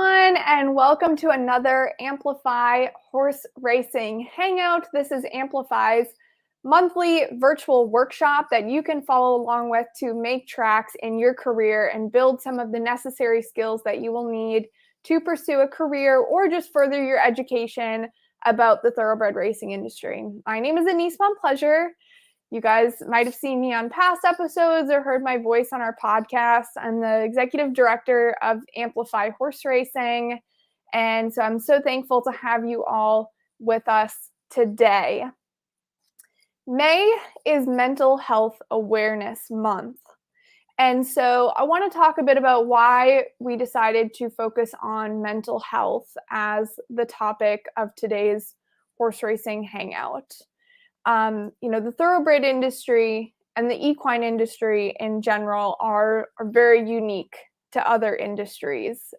everyone, and welcome to another Amplify Horse Racing Hangout. This is Amplify's monthly virtual workshop that you can follow along with to make tracks in your career and build some of the necessary skills that you will need to pursue a career or just further your education about the thoroughbred racing industry. My name is Anise Pleasure. You guys might have seen me on past episodes or heard my voice on our podcast. I'm the executive director of Amplify Horse Racing. And so I'm so thankful to have you all with us today. May is Mental Health Awareness Month. And so I want to talk a bit about why we decided to focus on mental health as the topic of today's horse racing hangout. The thoroughbred industry and the equine industry in general are very unique to other industries.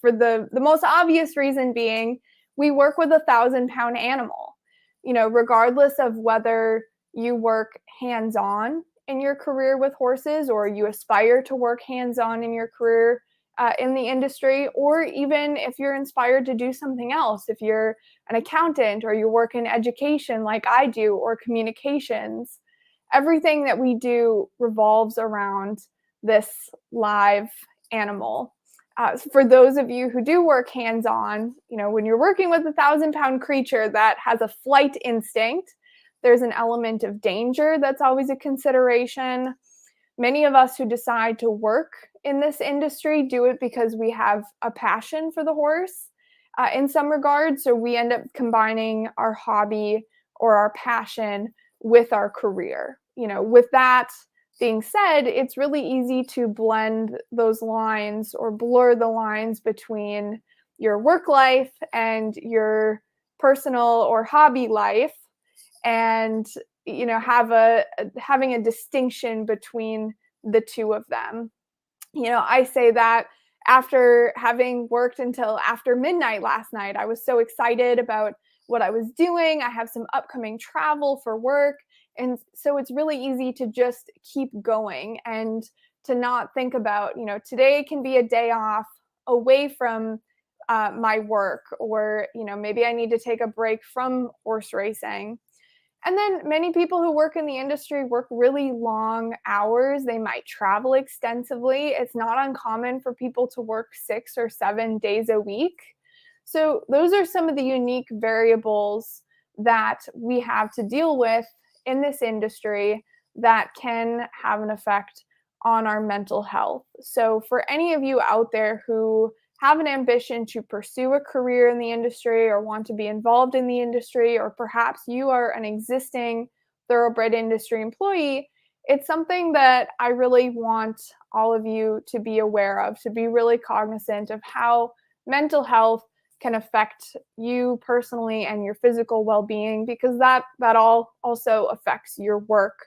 For the most obvious reason being, we work with a 1,000-pound animal. Regardless of whether you work hands-on in your career with horses or you aspire to work hands-on in your career in the industry, or even if you're inspired to do something else, if you're an accountant or you work in education like I do, or communications, everything that we do revolves around this live animal. For those of you who do work hands-on, when you're working with a 1,000-pound creature that has a flight instinct, there's an element of danger that's always a consideration. Many of us who decide to work in this industry do it because we have a passion for the horse in some regards. So we end up combining our hobby or our passion with our career. With that being said, it's really easy to blend those lines or blur the lines between your work life and your personal or hobby life, and having a distinction between the two of them. I say that after having worked until after midnight last night. I was so excited about what I was doing. I have some upcoming travel for work. And so it's really easy to just keep going and to not think about, today can be a day off away from my work, or, maybe I need to take a break from horse racing. And then many people who work in the industry work really long hours. They might travel extensively. It's not uncommon for people to work 6 or 7 days a week. So those are some of the unique variables that we have to deal with in this industry that can have an effect on our mental health. So for any of you out there who have an ambition to pursue a career in the industry or want to be involved in the industry, or perhaps you are an existing thoroughbred industry employee, it's something that I really want all of you to be aware of, to be really cognizant of how mental health can affect you personally and your physical well-being, because that all also affects your work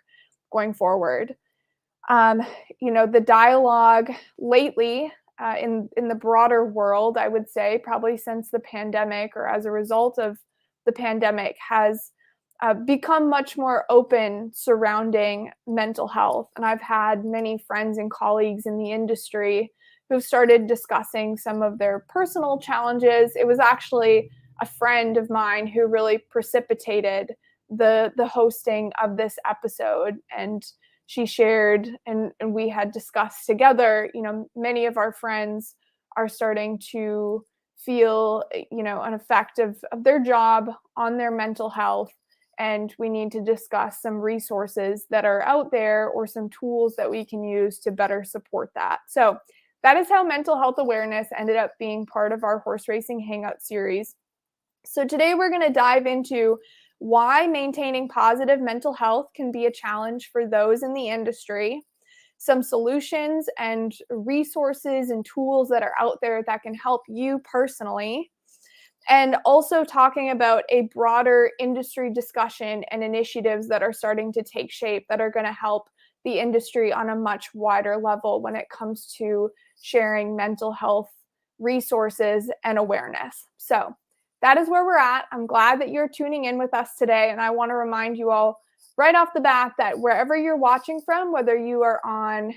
going forward. The dialogue lately in the broader world, I would say, probably since the pandemic or as a result of the pandemic, has become much more open surrounding mental health. And I've had many friends and colleagues in the industry who've started discussing some of their personal challenges. It was actually a friend of mine who really precipitated the hosting of this episode, and she shared, and we had discussed together, many of our friends are starting to feel, an effect of their job on their mental health. And we need to discuss some resources that are out there or some tools that we can use to better support that. So that is how mental health awareness ended up being part of our horse racing hangout series. So today we're going to dive into why maintaining positive mental health can be a challenge for those in the industry, some solutions and resources and tools that are out there that can help you personally, and also talking about a broader industry discussion and initiatives that are starting to take shape that are going to help the industry on a much wider level when it comes to sharing mental health resources and awareness. So that is where we're at. I'm glad that you're tuning in with us today. And I want to remind you all right off the bat that wherever you're watching from, whether you are on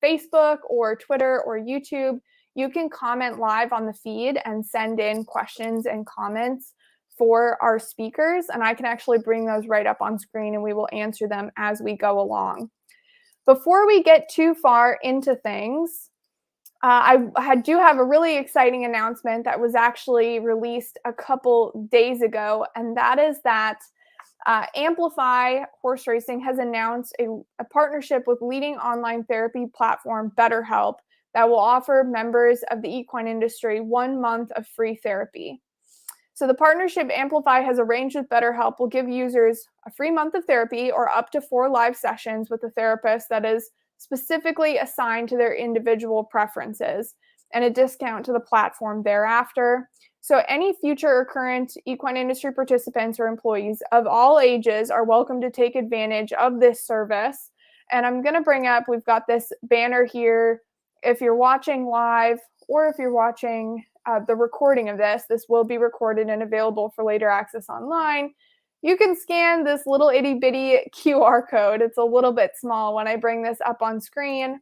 Facebook or Twitter or YouTube, you can comment live on the feed and send in questions and comments for our speakers, and I can actually bring those right up on screen and we will answer them as we go along. Before we get too far into things, I do have a really exciting announcement that was actually released a couple days ago, and that is that Amplify Horse Racing has announced a partnership with leading online therapy platform BetterHelp that will offer members of the equine industry 1 month of free therapy. So the partnership Amplify has arranged with BetterHelp will give users a free month of therapy or up to 4 live sessions with a therapist that is specifically assigned to their individual preferences, and a discount to the platform thereafter. So any future or current equine industry participants or employees of all ages are welcome to take advantage of this service. And I'm going to bring up, we've got this banner here. If you're watching live or if you're watching the recording of this, this will be recorded and available for later access online. You can scan this little itty bitty QR code. It's a little bit small when I bring this up on screen.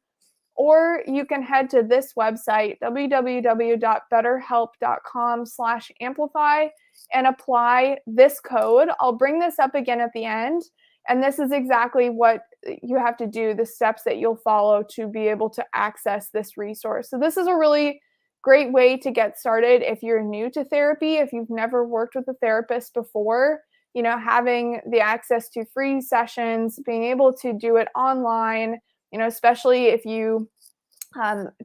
Or you can head to this website, www.betterhelp.com/amplify, and apply this code. I'll bring this up again at the end. And this is exactly what you have to do, the steps that you'll follow to be able to access this resource. So this is a really great way to get started if you're new to therapy, if you've never worked with a therapist before. You know, having the access to free sessions, being able to do it online, you know, especially if you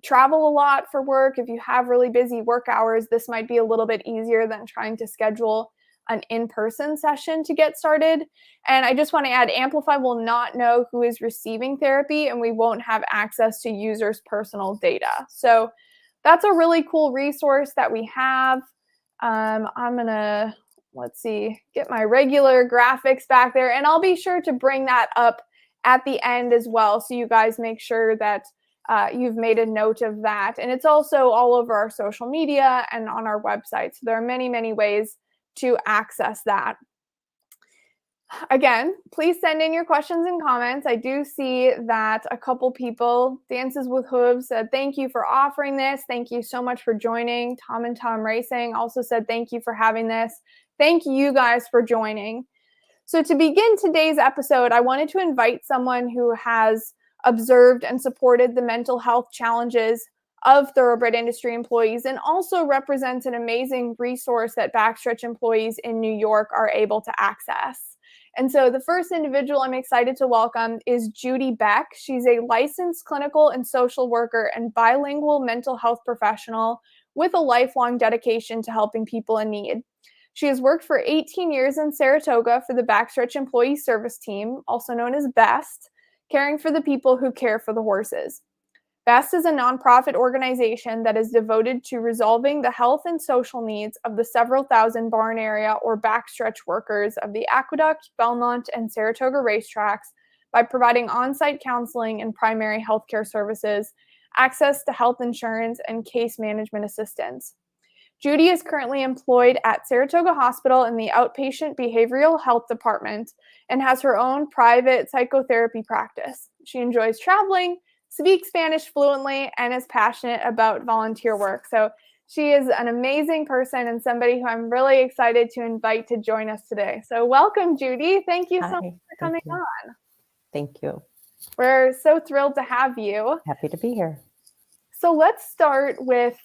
travel a lot for work, if you have really busy work hours, this might be a little bit easier than trying to schedule an in-person session to get started. And I just want to add, Amplify will not know who is receiving therapy, and we won't have access to users' personal data. So that's a really cool resource that we have. I'm going to, let's see, get my regular graphics back there, and I'll be sure to bring that up at the end as well, so you guys make sure that you've made a note of that. And it's also all over our social media and on our website. So there are many, many ways to access that. Again, please send in your questions and comments. I do see that a couple people, Dances with Hooves, said, thank you for offering this. Thank you so much for joining. Tom and Tom Racing also said, thank you for having this. Thank you guys for joining. So to begin today's episode, I wanted to invite someone who has observed and supported the mental health challenges of thoroughbred industry employees, and also represents an amazing resource that Backstretch employees in New York are able to access. And so the first individual I'm excited to welcome is Judy Beck. She's a licensed clinical and social worker and bilingual mental health professional with a lifelong dedication to helping people in need. She has worked for 18 years in Saratoga for the Backstretch Employee Service Team, also known as BEST, caring for the people who care for the horses. BEST is a nonprofit organization that is devoted to resolving the health and social needs of the several thousand barn area or backstretch workers of the Aqueduct, Belmont, and Saratoga racetracks by providing on-site counseling and primary healthcare services, access to health insurance, and case management assistance. Judy is currently employed at Saratoga Hospital in the outpatient behavioral health department and has her own private psychotherapy practice. She enjoys traveling, speaks Spanish fluently, and is passionate about volunteer work. So she is an amazing person and somebody who I'm really excited to invite to join us today. So welcome, Judy. Thank you so much for coming on. Thank you. We're so thrilled to have you. Happy to be here. So let's start with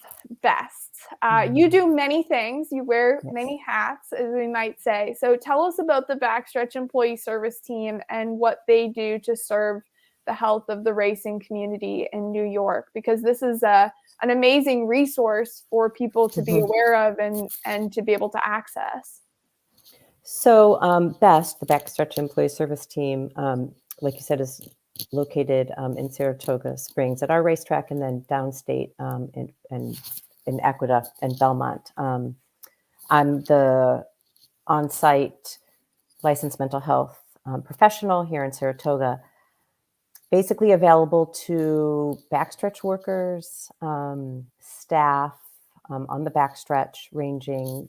BEST. You do many things. You wear many hats, as we might say. So tell us about the Backstretch Employee Service Team and what they do to serve the health of the racing community in New York, because this is an amazing resource for people to be aware of and to be able to access. So BEST, the Backstretch Employee Service Team, like you said, is located in Saratoga Springs at our racetrack, and then downstate in Aqueduct and Belmont. I'm the on-site licensed mental health professional here in Saratoga, basically available to backstretch workers, staff on the backstretch, ranging,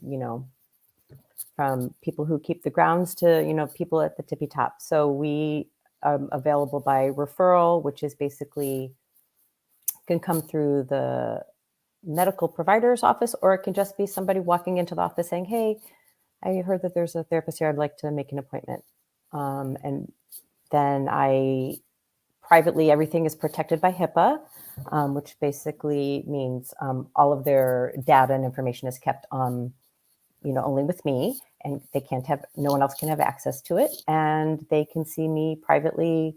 from people who keep the grounds to, people at the tippy top. So we are available by referral, which is basically can come through the medical provider's office, or it can just be somebody walking into the office saying, hey, I heard that there's a therapist here. I'd like to make an appointment. And then privately, everything is protected by HIPAA, which basically means all of their data and information is kept only with me, and no one else can have access to it. And they can see me privately,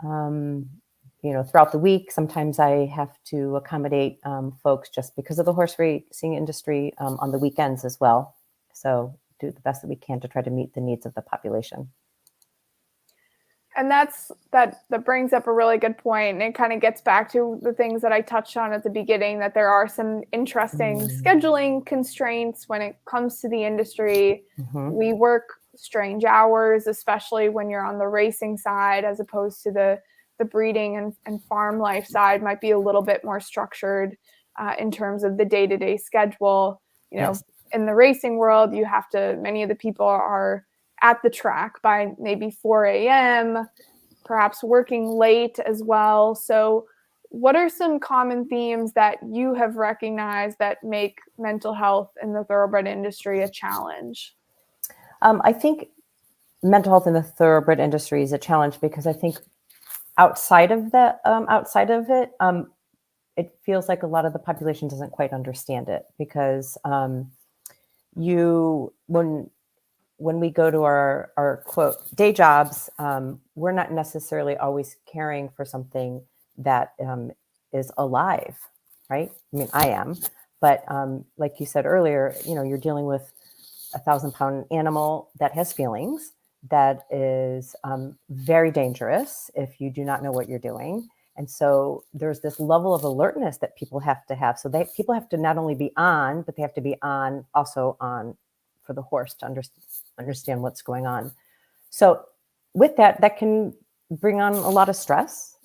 throughout the week. Sometimes I have to accommodate folks just because of the horse racing industry on the weekends as well. So do the best that we can to try to meet the needs of the population. And that brings up a really good point. And it kind of gets back to the things that I touched on at the beginning, that there are some interesting scheduling constraints when it comes to the industry. Mm-hmm. We work strange hours, especially when you're on the racing side, as opposed to the breeding and farm life side might be a little bit more structured in terms of the day-to-day schedule. Yes. In the racing world, many of the people are at the track by maybe 4 a.m., perhaps working late as well. So what are some common themes that you have recognized that make mental health in the thoroughbred industry a challenge? I think mental health in the thoroughbred industry is a challenge because I think outside of it, it feels like a lot of the population doesn't quite understand it, because when we go to our quote day jobs, we're not necessarily always caring for something that is alive, right? I mean, I am, but like you said earlier, you're dealing with a 1,000-pound animal that has feelings, that is very dangerous if you do not know what you're doing. And so there's this level of alertness that people have to have. So people have to not only be on, but they have to be also on for the horse to understand what's going on. So with that can bring on a lot of stress.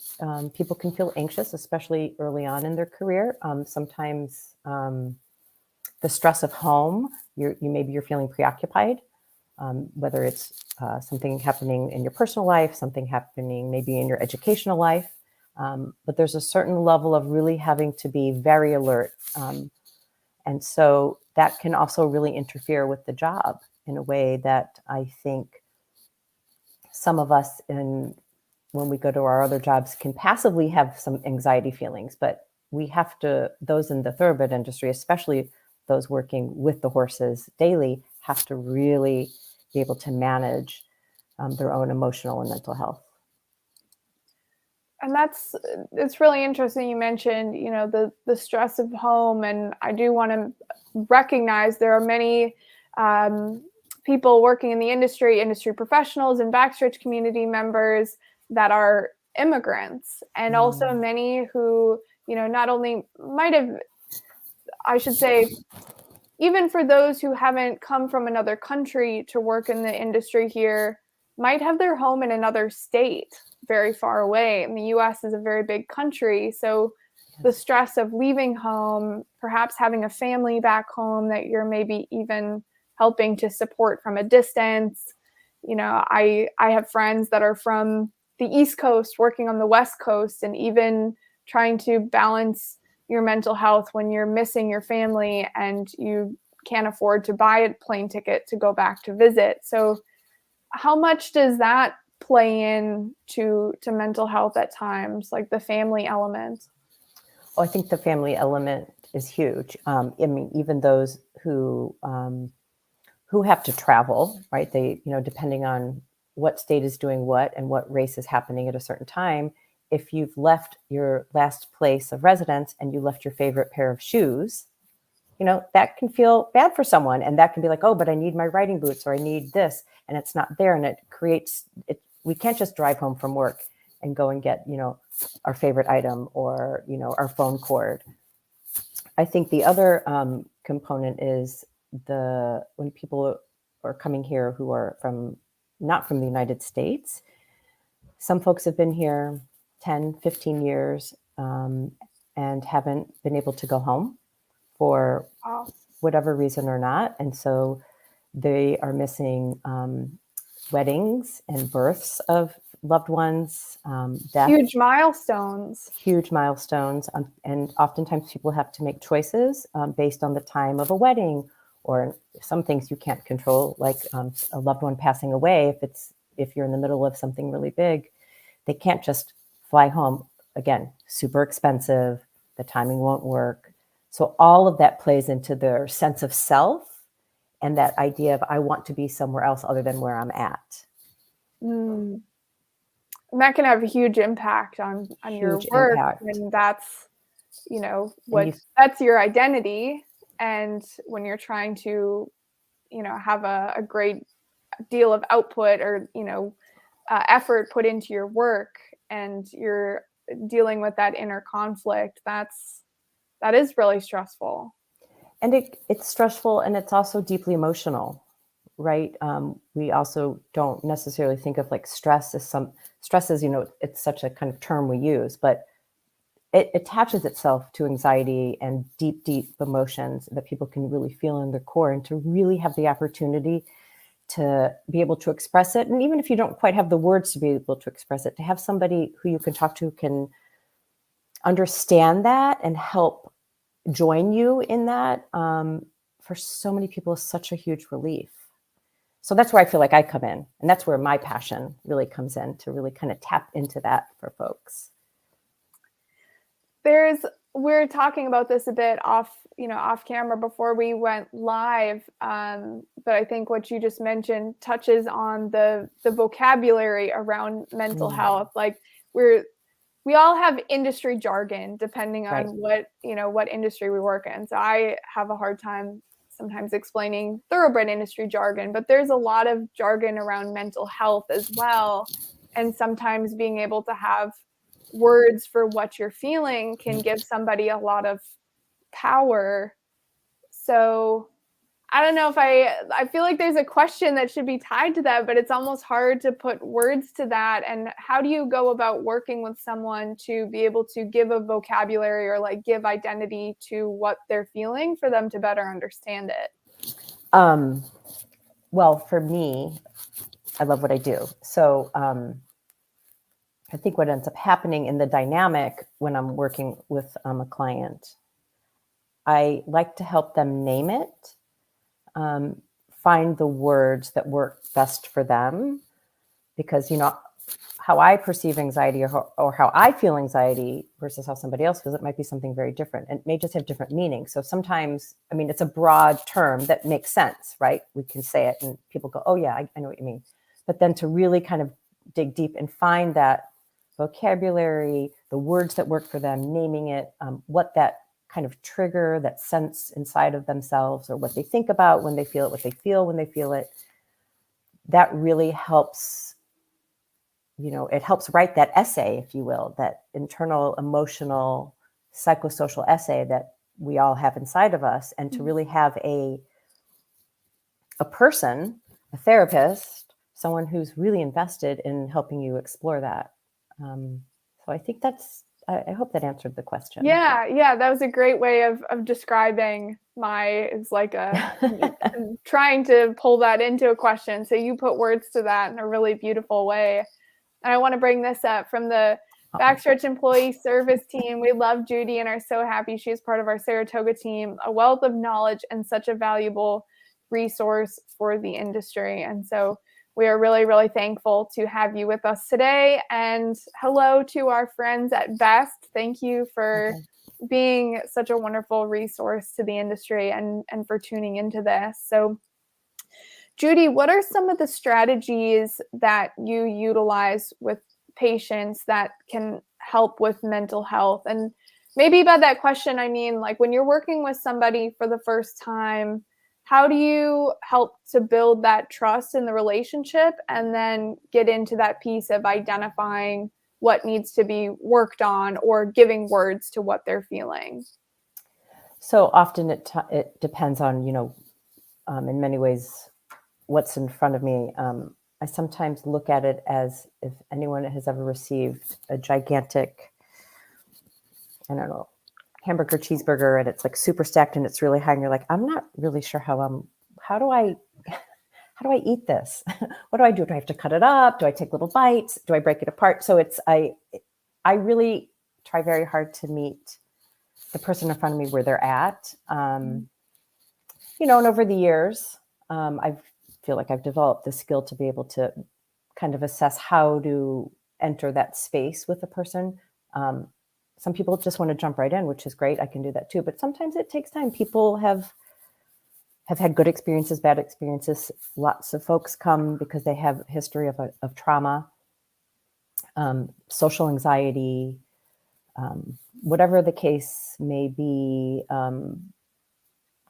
People can feel anxious, especially early on in their career. Sometimes the stress of home, maybe you're feeling preoccupied, whether it's something happening in your personal life, something happening maybe in your educational life. But there's a certain level of really having to be very alert. And so that can also really interfere with the job in a way that I think some of us, when we go to our other jobs, can passively have some anxiety feelings. But we have to, those in the thoroughbred industry, especially those working with the horses daily, have to really be able to manage their own emotional and mental health. And it's really interesting. You mentioned, the stress of home, and I do want to recognize there are many people working in the industry professionals and backstretch community members that are immigrants, and also many who, not only might have, I should say, even for those who haven't come from another country to work in the industry here, might have their home in another state very far away. And the US is a very big country. So the stress of leaving home, perhaps having a family back home that you're maybe even helping to support from a distance. I have friends that are from the East Coast working on the West Coast, and even trying to balance your mental health when you're missing your family and you can't afford to buy a plane ticket to go back to visit. So how much does that play in to mental health at times, like the family element? Oh, I think the family element is huge. I mean, even those who have to travel, right? They, depending on what state is doing what and what race is happening at a certain time, if you've left your last place of residence and you left your favorite pair of shoes, that can feel bad for someone. And that can be like, oh, but I need my riding boots, or I need this, and it's not there. And it creates it. We can't just drive home from work and go and get, our favorite item, or, our phone cord. I think the other component is when people are coming here who are not from the United States. Some folks have been here 10, 15 years and haven't been able to go home for whatever reason or not. And so they are missing weddings and births of loved ones, death. Huge milestones. Huge milestones. And oftentimes people have to make choices based on the time of a wedding, or some things you can't control, like a loved one passing away. If you're in the middle of something really big, they can't just fly home. Again, super expensive. The timing won't work. So all of that plays into their sense of self and that idea of, I want to be somewhere else other than where I'm at. And that can have a huge impact on your work. Impact. And that's, that's your identity. And when you're trying to, have a great deal of output or, effort put into your work, and you're dealing with that inner conflict, that is really stressful. And it's stressful, and it's also deeply emotional, right? We also don't necessarily think of like stress as it's such a kind of term we use, but it attaches itself to anxiety and deep, deep emotions that people can really feel in their core, and to really have the opportunity to be able to express it. And even if you don't quite have the words to be able to express it, to have somebody who you can talk to can understand that and help join you in that, for so many people is such a huge relief. So that's where I feel like I come in, and that's where my passion really comes in, to really kind of tap into that for folks. We're talking about this a bit off camera before we went live. But I think what you just mentioned touches on the vocabulary around mental health. Like we all have industry jargon depending on what industry we work in. So I have a hard time sometimes explaining thoroughbred industry jargon, but there's a lot of jargon around mental health as well. And sometimes being able to have words for what you're feeling can give somebody a lot of power. So I don't know if I feel like there's a question that should be tied to that, but it's almost hard to put words to that. And how do you go about working with someone to be able to give a vocabulary or like give identity to what they're feeling for them to better understand it? Well, for me, I love what I do. So I think what ends up happening in the dynamic when I'm working with a client, I like to help them name it, find the words that work best for them, because, how I perceive anxiety or how I feel anxiety versus how somebody else feels, it might be something very different, and it may just have different meanings. So sometimes, it's a broad term that makes sense, right? We can say it and people go, oh yeah, I know what you mean. But then to really kind of dig deep and find that vocabulary, the words that work for them, naming it, what that kind of trigger, that sense inside of themselves, or what they think about when they feel it, what they feel when they feel it, that really helps, it helps write that essay, if you will, that internal, emotional, psychosocial essay that we all have inside of us, and to really have a person, a therapist, someone who's really invested in helping you explore that. So I think I hope that answered the question. Yeah, that was a great way of describing it's like trying to pull that into a question. So you put words to that in a really beautiful way. And I want to bring this up from the Backstretch Employee Service Team. We love Judy and are so happy she's part of our Saratoga team, a wealth of knowledge and such a valuable resource for the industry. And so we are really, really thankful to have you with us today. And hello to our friends at Best. Thank you for being such a wonderful resource to the industry and for tuning into this. So, Judy, what are some of the strategies that you utilize with patients that can help with mental health? And maybe by that question, I mean, like when you're working with somebody for the first time, how do you help to build that trust in the relationship and then get into that piece of identifying what needs to be worked on or giving words to what they're feeling? So often it depends on, in many ways, what's in front of me. I sometimes look at it as if anyone has ever received a gigantic, hamburger, cheeseburger, and it's like super stacked and it's really high, and you're like, I'm not really sure how do I how do I eat this? What do I do? Do I have to cut it up? Do I take little bites? Do I break it apart? So I really try very hard to meet the person in front of me where they're at. And over the years, I feel like I've developed the skill to be able to kind of assess how to enter that space with a person. Some people just want to jump right in, which is great. I can do that too. But sometimes it takes time. People have had good experiences, bad experiences. Lots of folks come because they have a history of trauma, social anxiety, whatever the case may be,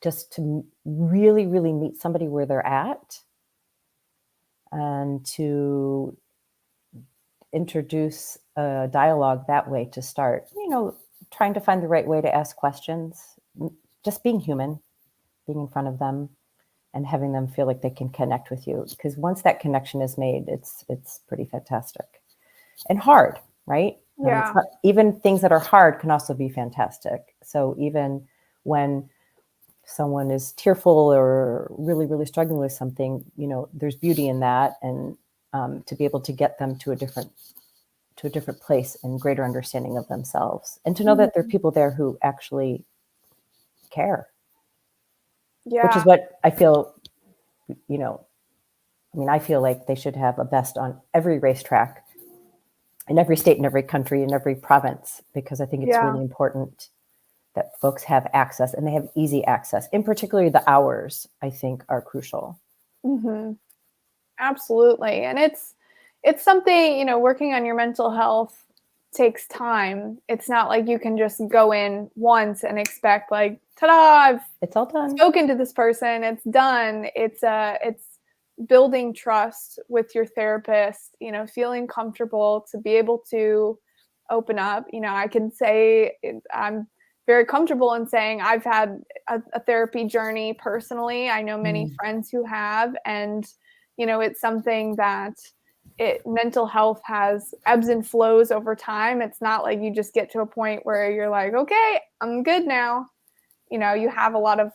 just to really, really meet somebody where they're at and to introduce a dialogue that way to start, trying to find the right way to ask questions, just being human, being in front of them and having them feel like they can connect with you. Because once that connection is made, it's pretty fantastic and hard, right? Yeah. Even things that are hard can also be fantastic. So even when someone is tearful or really, really struggling with something, there's beauty in that. And to be able to get them to a different place and greater understanding of themselves, and to know that there are people there who actually care. Yeah. Which is what I feel, I feel like they should have a best on every racetrack in every state, in every country, in every province, because I think it's really important that folks have access, and they have easy access. In particular, the hours, I think, are crucial. Mm-hmm. Absolutely. And it's something, working on your mental health takes time. It's not like you can just go in once and expect like, ta-da, it's all done. Spoken to this person. It's done. It's building trust with your therapist, feeling comfortable to be able to open up. I can say I'm very comfortable in saying I've had a therapy journey personally. I know many friends who have, and it's something that mental health has ebbs and flows over time. It's not like you just get to a point where you're like, okay, I'm good now. You have a lot of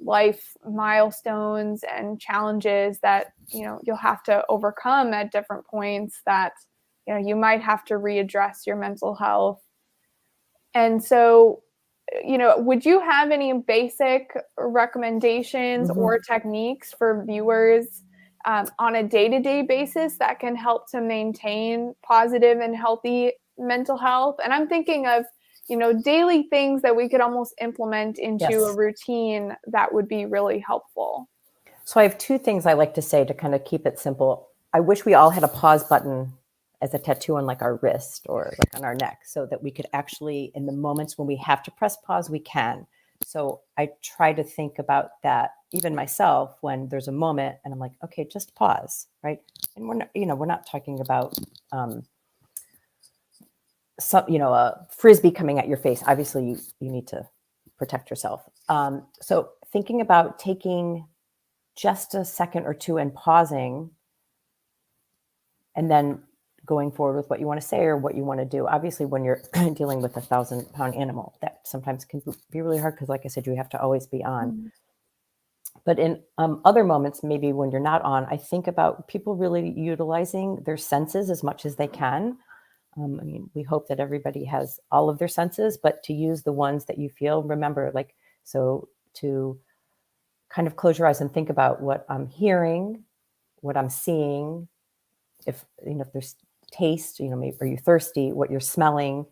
life milestones and challenges that, you'll have to overcome at different points that, you might have to readdress your mental health. And so, would you have any basic recommendations or techniques for viewers on a day-to-day basis that can help to maintain positive and healthy mental health? And I'm thinking of, daily things that we could almost implement into a routine that would be really helpful. So I have two things I like to say to kind of keep it simple. I wish we all had a pause button as a tattoo on like our wrist or like on our neck, so that we could actually, in the moments when we have to press pause, we can. So I try to think about that, even myself, when there's a moment and I'm like, okay, just pause, right? And we're not talking about a frisbee coming at your face. Obviously, you need to protect yourself. So thinking about taking just a second or two and pausing, and then going forward with what you want to say or what you want to do. Obviously, when you're dealing with a 1,000-pound animal, that sometimes can be really hard because, like I said, you have to always be on. But in other moments, maybe when you're not on, I think about people really utilizing their senses as much as they can. We hope that everybody has all of their senses, but to use the ones that you feel, remember, so to kind of close your eyes and think about what I'm hearing, what I'm seeing, if there's taste, maybe, are you thirsty, what you're smelling,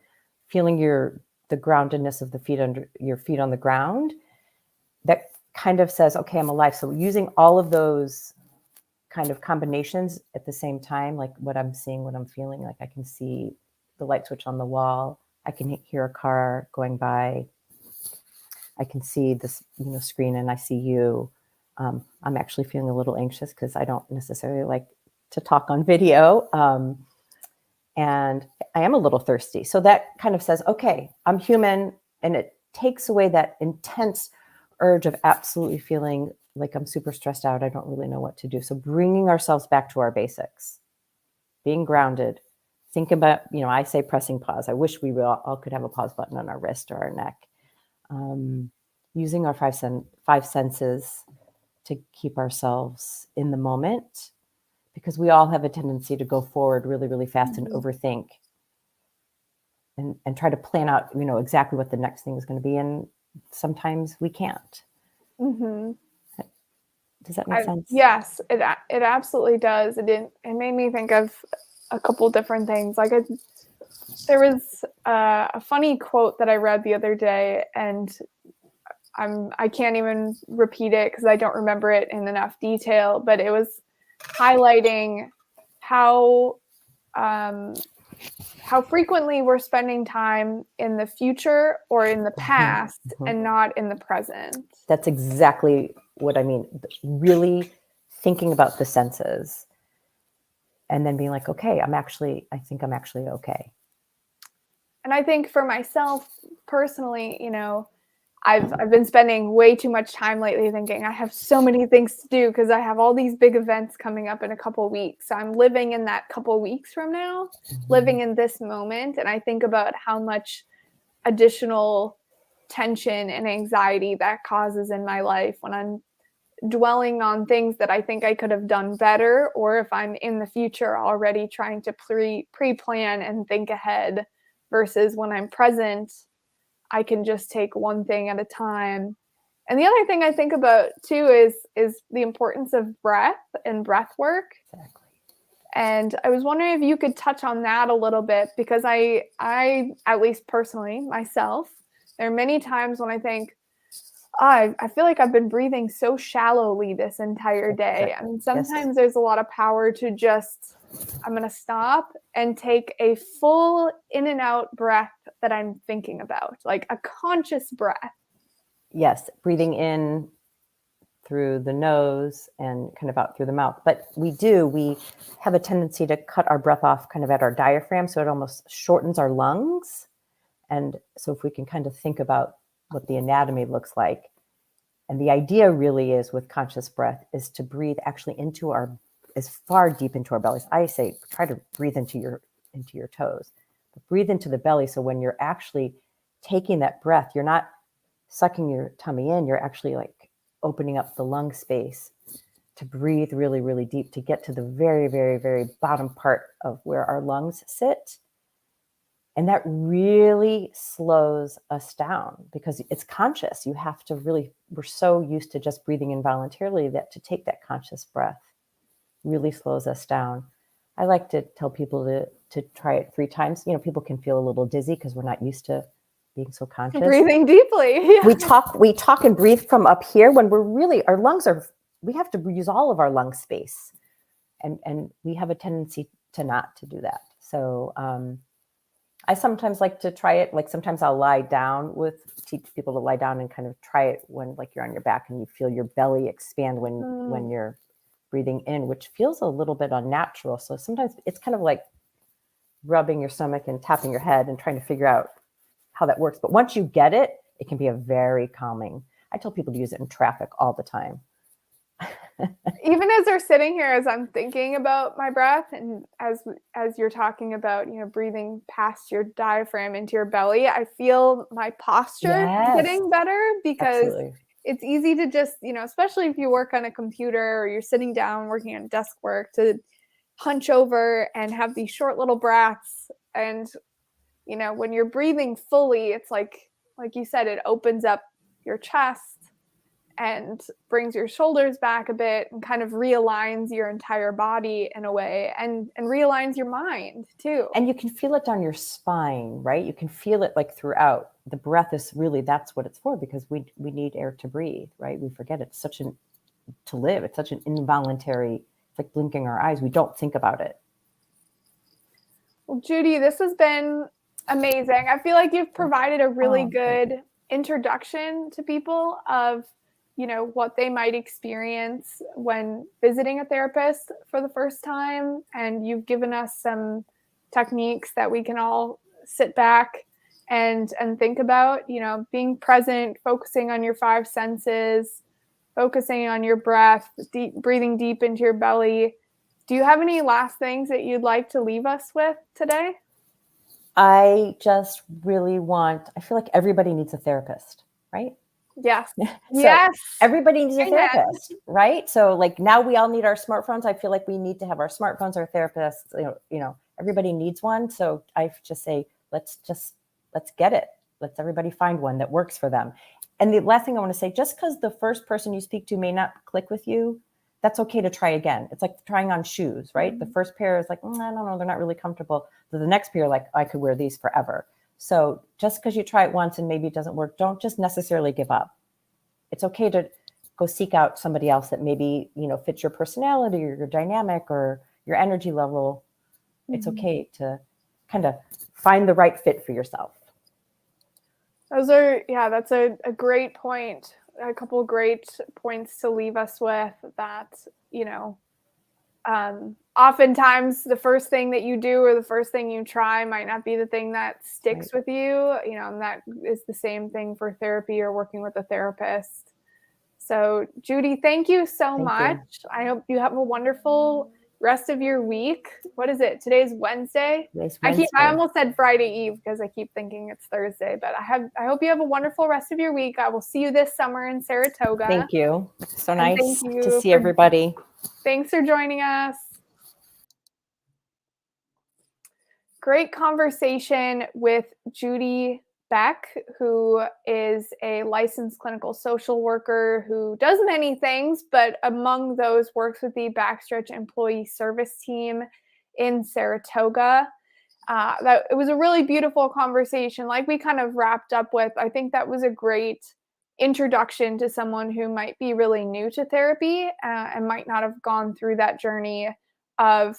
feeling the groundedness of the feet under your feet on the ground. That kind of says, okay, I'm alive. So using all of those kind of combinations at the same time, like what I'm seeing, what I'm feeling, like I can see the light switch on the wall. I can hear a car going by. I can see this, screen, and I see you. I'm actually feeling a little anxious because I don't necessarily like to talk on video. And I am a little thirsty. So that kind of says, okay, I'm human. And it takes away that intense urge of absolutely feeling like I'm super stressed out. I don't really know what to do. So bringing ourselves back to our basics, being grounded. Think about, I say pressing pause. I wish we all could have a pause button on our wrist or our neck. Using our five senses to keep ourselves in the moment, because we all have a tendency to go forward really, really fast and overthink and try to plan out, exactly what the next thing is going to be. And sometimes we can't. Mm-hmm. Does that make sense? Yes, it absolutely does. It made me think of a couple different things. Like there was a funny quote that I read the other day, and I can't even repeat it because I don't remember it in enough detail, but it was highlighting how frequently we're spending time in the future or in the past and not in the present. That's exactly what I mean. Really thinking about the senses and then being like, okay, I think I'm actually okay. And I think for myself personally, I've been spending way too much time lately thinking I have so many things to do because I have all these big events coming up in a couple weeks. So I'm living in that couple weeks from now, living in this moment. And I think about how much additional tension and anxiety that causes in my life when I'm dwelling on things that I think I could have done better, or if I'm in the future already trying to pre-plan and think ahead, versus when I'm present, I can just take one thing at a time. And the other thing I think about too is the importance of breath and breath work. Exactly. And I was wondering if you could touch on that a little bit, because I at least personally myself, there are many times when I think, I feel like I've been breathing so shallowly this entire day. I mean, sometimes there's a lot of power to just, I'm going to stop and take a full in and out breath that I'm thinking about, like a conscious breath. Yes, breathing in through the nose and kind of out through the mouth. But we have a tendency to cut our breath off kind of at our diaphragm, so it almost shortens our lungs. And so if we can kind of think about what the anatomy looks like, and the idea really is with conscious breath is to breathe actually as far deep into our bellies. I say try to breathe into your toes, but breathe into the belly. So when you're actually taking that breath, you're not sucking your tummy in, you're actually like opening up the lung space to breathe really, really deep, to get to the very, very, very bottom part of where our lungs sit. And that really slows us down because it's conscious. You have to really, we're so used to just breathing involuntarily that to take that conscious breath really slows us down. I like to tell people to try it 3 times. People can feel a little dizzy because we're not used to being so conscious. Breathing deeply. Yeah. We talk and breathe from up here when we're really, our lungs we have to use all of our lung space. And we have a tendency to not to do that. So, I sometimes like to try it. Like sometimes I'll teach people to lie down and kind of try it when like you're on your back and you feel your belly expand when you're breathing in, which feels a little bit unnatural. So sometimes it's kind of like rubbing your stomach and tapping your head and trying to figure out how that works. But once you get it, it can be a very calming. I tell people to use it in traffic all the time. Even as they're sitting here, as I'm thinking about my breath, and as you're talking about, breathing past your diaphragm into your belly, I feel my posture getting better, because it's easy to just, especially if you work on a computer or you're sitting down working on desk work, to hunch over and have these short little breaths. And, when you're breathing fully, it's like you said, it opens up your chest and brings your shoulders back a bit and kind of realigns your entire body in a way, and realigns your mind too. And you can feel it down your spine, right? You can feel it like throughout. The breath is really, that's what it's for, because we need air to breathe, right? We forget it's to live. It's such an involuntary, it's like blinking our eyes. We don't think about it. Well, Judy, this has been amazing. I feel like you've provided a really good introduction to people of what they might experience when visiting a therapist for the first time. And you've given us some techniques that we can all sit back and think about, being present, focusing on your 5 senses, focusing on your breath, breathing deep into your belly. Do you have any last things that you'd like to leave us with today? I just really I feel like everybody needs a therapist, right? Yes. So Yes. everybody needs a Amen. therapist, right? So like now we all need our smartphones. I feel like we need to have our smartphones, our therapists, everybody needs one. So I just say, let's get it. Let's everybody find one that works for them. And the last thing I want to say, just because the first person you speak to may not click with you, that's okay to try again. It's like trying on shoes, right? Mm-hmm. The first pair is like, I don't know, they're not really comfortable. So the next pair, like, I could wear these forever. So just because you try it once and maybe it doesn't work, don't just necessarily give up. It's okay to go seek out somebody else that maybe, fits your personality or your dynamic or your energy level. Mm-hmm. It's okay to kind of find the right fit for yourself. That's a great point. A couple of great points to leave us with that, oftentimes the first thing that you do or the first thing you try might not be the thing that sticks with you, and that is the same thing for therapy or working with a therapist. So Judy, thank you so much. I hope you have a wonderful rest of your week. What is it? Today's Wednesday. I almost said Friday Eve because I keep thinking it's Thursday, but I hope you have a wonderful rest of your week. I will see you this summer in Saratoga. Thank you. So nice to see everybody. Thanks for joining us. Great conversation with Judy Beck, who is a licensed clinical social worker who does many things, but among those works with the Backstretch Employee Service Team in Saratoga. It was a really beautiful conversation. Like we kind of wrapped up with, I think that was a great introduction to someone who might be really new to therapy and might not have gone through that journey of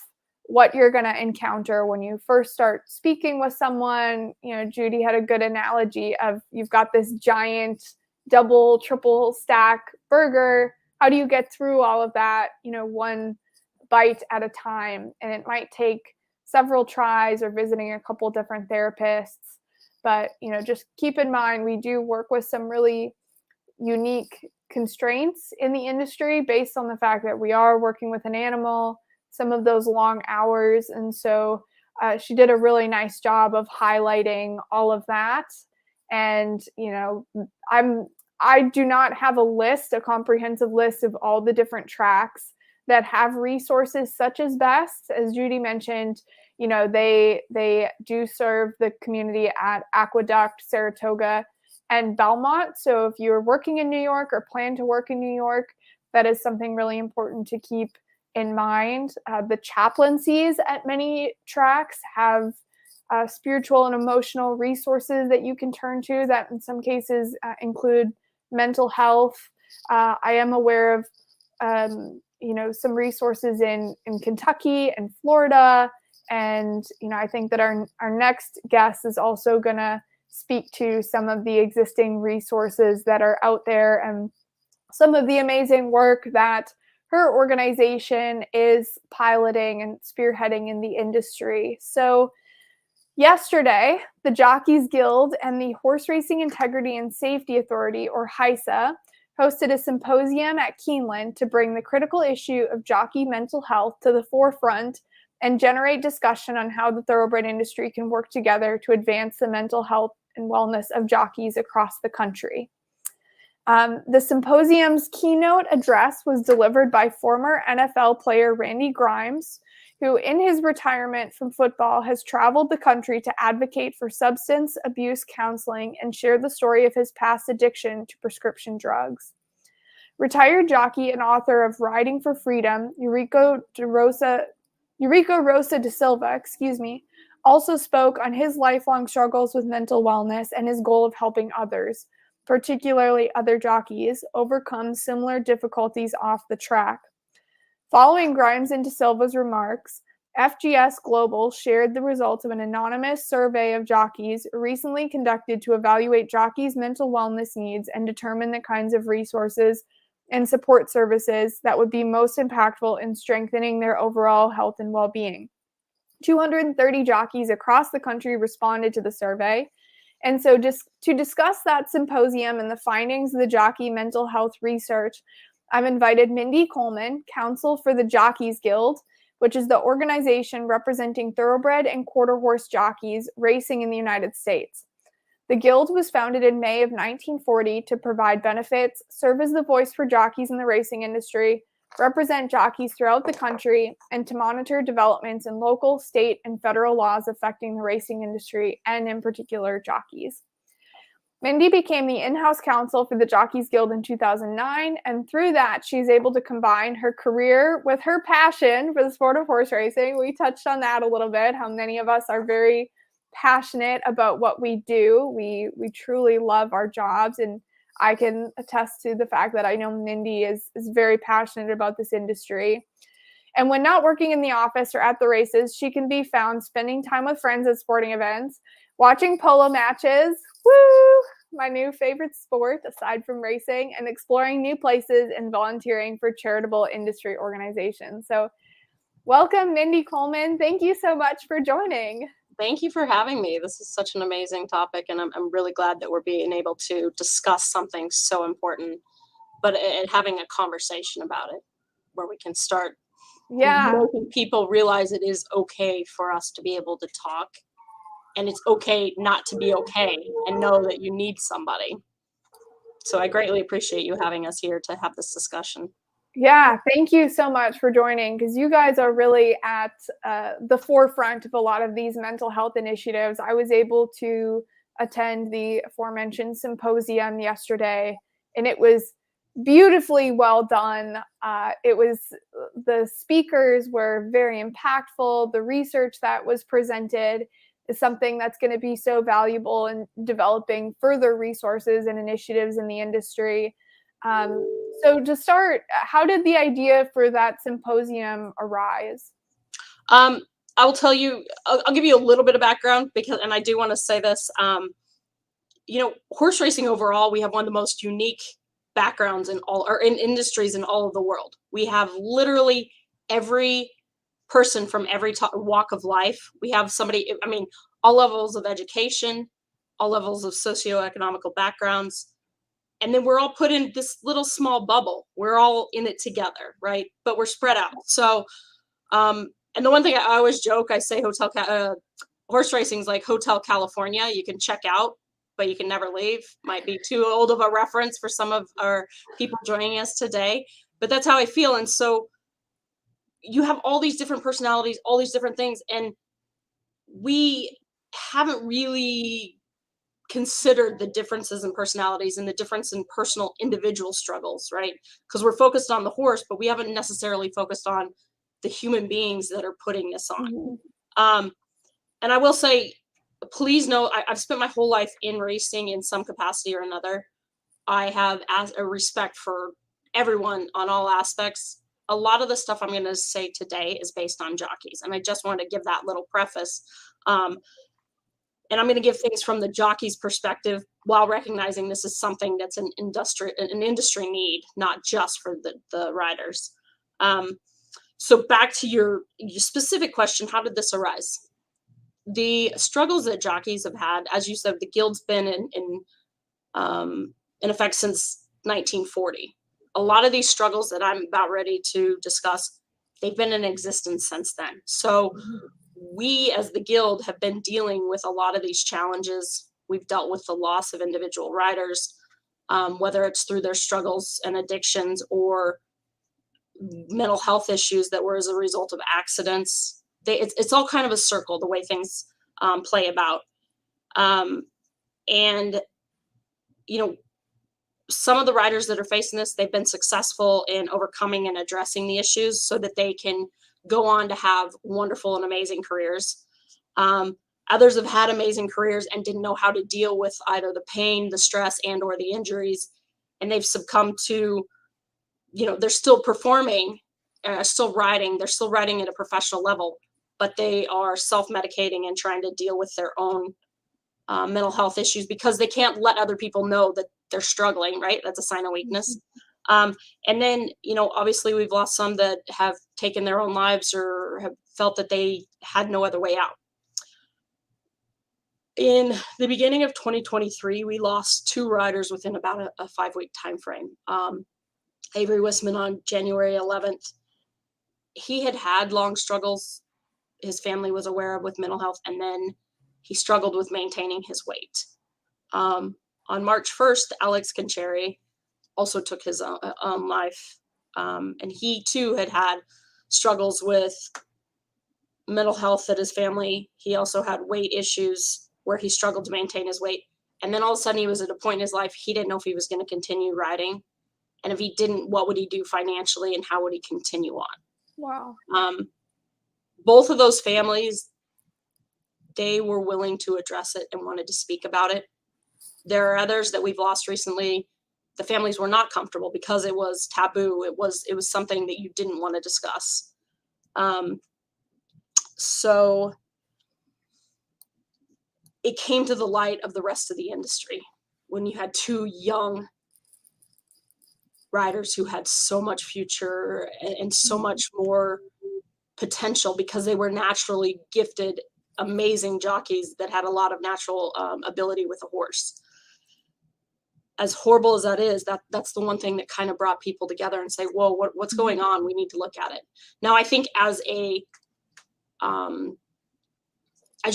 what you're going to encounter when you first start speaking with someone. Judy had a good analogy of you've got this giant double, triple stack burger. How do you get through all of that, one bite at a time? And it might take several tries or visiting a couple different therapists. But, just keep in mind, we do work with some really unique constraints in the industry based on the fact that we are working with an animal, some of those long hours. And so she did a really nice job of highlighting all of that. And, I do not have a comprehensive list of all the different tracks that have resources such as Best. As Judy mentioned, they do serve the community at Aqueduct, Saratoga, and Belmont. So if you're working in New York or plan to work in New York, that is something really important to keep in mind. The chaplaincies at many tracks have spiritual and emotional resources that you can turn to that in some cases include mental health. I am aware of some resources in Kentucky and Florida. And, I think that our next guest is also going to speak to some of the existing resources that are out there and some of the amazing work that her organization is piloting and spearheading in the industry. So yesterday, the Jockeys Guild and the Horse Racing Integrity and Safety Authority, or HISA, hosted a symposium at Keeneland to bring the critical issue of jockey mental health to the forefront and generate discussion on how the thoroughbred industry can work together to advance the mental health and wellness of jockeys across the country. The symposium's keynote address was delivered by former NFL player Randy Grimes, who in his retirement from football has traveled the country to advocate for substance abuse counseling and share the story of his past addiction to prescription drugs. Retired jockey and author of Riding for Freedom, Eurico Rosa da Silva, also spoke on his lifelong struggles with mental wellness and his goal of helping others, particularly other jockeys, overcome similar difficulties off the track. Following Grimes and da Silva's remarks, FGS Global shared the results of an anonymous survey of jockeys recently conducted to evaluate jockeys' mental wellness needs and determine the kinds of resources and support services that would be most impactful in strengthening their overall health and well-being. 230 jockeys across the country responded to the survey. And so just to discuss that symposium and the findings of the jockey mental health research, I've invited Mindy Coleman, counsel for the Jockeys Guild, which is the organization representing thoroughbred and quarter horse jockeys racing in the United States. The Guild was founded in May of 1940 to provide benefits, serve as the voice for jockeys in the racing industry, represent jockeys throughout the country, and to monitor developments in local, state, and federal laws affecting the racing industry, and in particular, jockeys. Mindy became the in-house counsel for the Jockeys Guild in 2009, and through that, she's able to combine her career with her passion for the sport of horse racing. We touched on that a little bit, how many of us are very passionate about what we do. We truly love our jobs, and I can attest to the fact that I know Mindy is very passionate about this industry. And when not working in the office or at the races, she can be found spending time with friends at sporting events, watching polo matches, woo, my new favorite sport aside from racing, and exploring new places and volunteering for charitable industry organizations. So welcome, Mindy Coleman. Thank you so much for joining. Thank you for having me. This is such an amazing topic, and I'm really glad that we're being able to discuss something so important, but having a conversation about it where we can start making people realize it is okay for us to be able to talk, and it's okay not to be okay, and know that you need somebody. So I greatly appreciate you having us here to have this discussion. Yeah, thank you so much for joining, because you guys are really at the forefront of a lot of these mental health initiatives. I was able to attend the aforementioned symposium yesterday, and it was beautifully well done. The speakers were very impactful. The research that was presented is something that's going to be so valuable in developing further resources and initiatives in the industry. So to start, how did the idea for that symposium arise? I will tell you, I'll give you a little bit of background and I do want to say this, horse racing overall, we have one of the most unique backgrounds in industries in all of the world. We have literally every person from every walk of life. We have somebody, all levels of education, all levels of socioeconomical backgrounds. And then we're all put in this little small bubble. We're all in it together, right? But we're spread out. So, and the one thing I always joke, I say horse racing is like Hotel California. You can check out, but you can never leave. Might be too old of a reference for some of our people joining us today, but that's how I feel. And so you have all these different personalities, all these different things, and we haven't really considered the differences in personalities and the difference in personal individual struggles, right? Because we're focused on the horse, but we haven't necessarily focused on the human beings that are putting this on. Mm-hmm. And I will say, please know, I've spent my whole life in racing in some capacity or another. I have a respect for everyone on all aspects. A lot of the stuff I'm going to say today is based on jockeys, and I just want to give that little preface. And I'm going to give things from the jockey's perspective while recognizing this is something that's an industry need, not just for the riders. So back to your specific question, how did this arise? The struggles that jockeys have had, as you said, the Guild's been in effect since 1940. A lot of these struggles that I'm about ready to discuss, they've been in existence since then. So we as the Guild have been dealing with a lot of these challenges. We've dealt with the loss of individual riders, whether it's through their struggles and addictions or mental health issues that were as a result of accidents. It's all kind of a circle, the way things play about. And, some of the riders that are facing this, they've been successful in overcoming and addressing the issues so that they can go on to have wonderful and amazing careers. Others have had amazing careers and didn't know how to deal with either the pain, the stress, and or the injuries. And they've succumbed to, they're still performing, still riding. They're still riding at a professional level, but they are self-medicating and trying to deal with their own mental health issues because they can't let other people know that they're struggling, right? That's a sign of weakness. And then, obviously we've lost some that have taken their own lives or have felt that they had no other way out. In the beginning of 2023, we lost 2 riders within about a 5-week time frame. Avery Wisman on January 11th. He had long struggles his family was aware of with mental health, and then he struggled with maintaining his weight. On March 1st, Alex Concheri also took his own life. And he too had struggles with mental health at his family. He also had weight issues where he struggled to maintain his weight. And then all of a sudden he was at a point in his life, he didn't know if he was going to continue riding. And if he didn't, what would he do financially and how would he continue on? Wow. Both of those families, they were willing to address it and wanted to speak about it. There are others that we've lost recently. The families were not comfortable because it was taboo. It was something that you didn't want to discuss. So it came to the light of the rest of the industry when you had two young riders who had so much future and so much more potential because they were naturally gifted, amazing jockeys that had a lot of natural ability with a horse. As horrible as that is, that's the one thing that kind of brought people together and say, whoa, what's going on? We need to look at it. Now, I think as